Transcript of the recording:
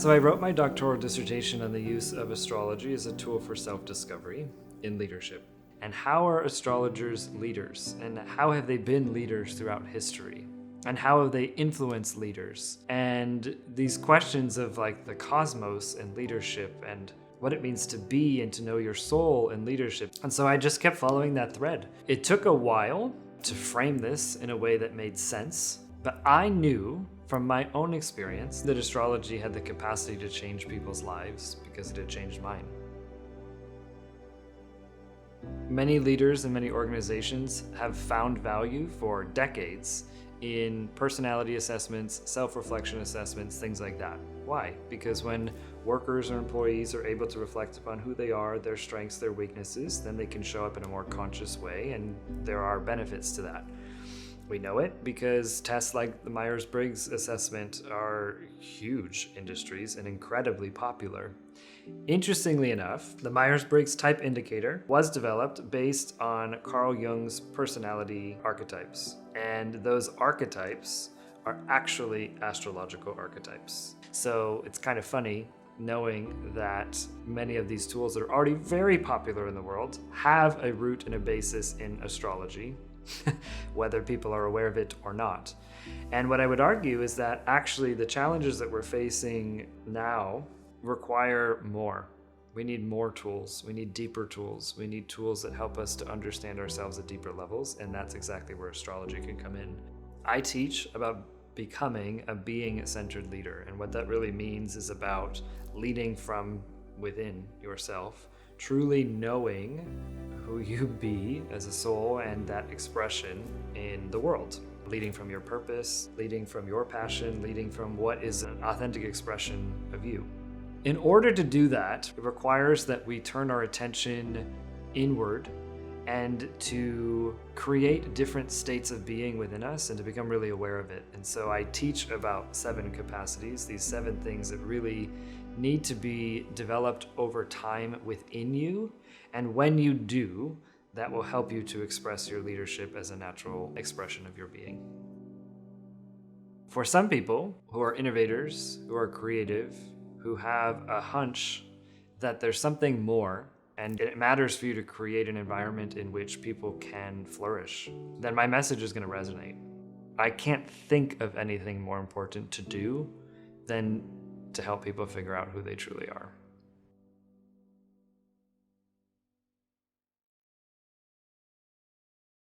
So I wrote my doctoral dissertation on the use of astrology as a tool for self-discovery in leadership. And how are astrologers leaders? And how have they been leaders throughout history? And how have they influenced leaders? And these questions of like the cosmos and leadership and what it means to be and to know your soul and leadership. And so I just kept following that thread. It took a while to frame this in a way that made sense, but I knew from my own experience that astrology had the capacity to change people's lives because it had changed mine. Many leaders and many organizations have found value for decades in personality assessments, self-reflection assessments, things like that. Why? Because when workers or employees are able to reflect upon who they are, their strengths, their weaknesses, then they can show up in a more conscious way, and there are benefits to that. We know it because tests like the Myers-Briggs assessment are huge industries and incredibly popular. Interestingly enough, the Myers-Briggs type indicator was developed based on Carl Jung's personality archetypes. And those archetypes are actually astrological archetypes. So it's kind of funny knowing that many of these tools that are already very popular in the world have a root and a basis in astrology, whether people are aware of it or not. And what I would argue is that actually the challenges that we're facing now require more. We need more tools. We need deeper tools. We need tools that help us to understand ourselves at deeper levels, and that's exactly where astrology can come in. I teach about becoming a being-centered leader, and what that really means is about leading from within yourself, truly knowing who you be as a soul and that expression in the world. Leading from your purpose, leading from your passion, leading from what is an authentic expression of you. In order to do that, it requires that we turn our attention inward and to create different states of being within us and to become really aware of it. And so I teach about 7 capacities, these 7 things that really need to be developed over time within you. And when you do, that will help you to express your leadership as a natural expression of your being. For some people who are innovators, who are creative, who have a hunch that there's something more, and it matters for you to create an environment in which people can flourish, then my message is going to resonate. I can't think of anything more important to do than to help people figure out who they truly are.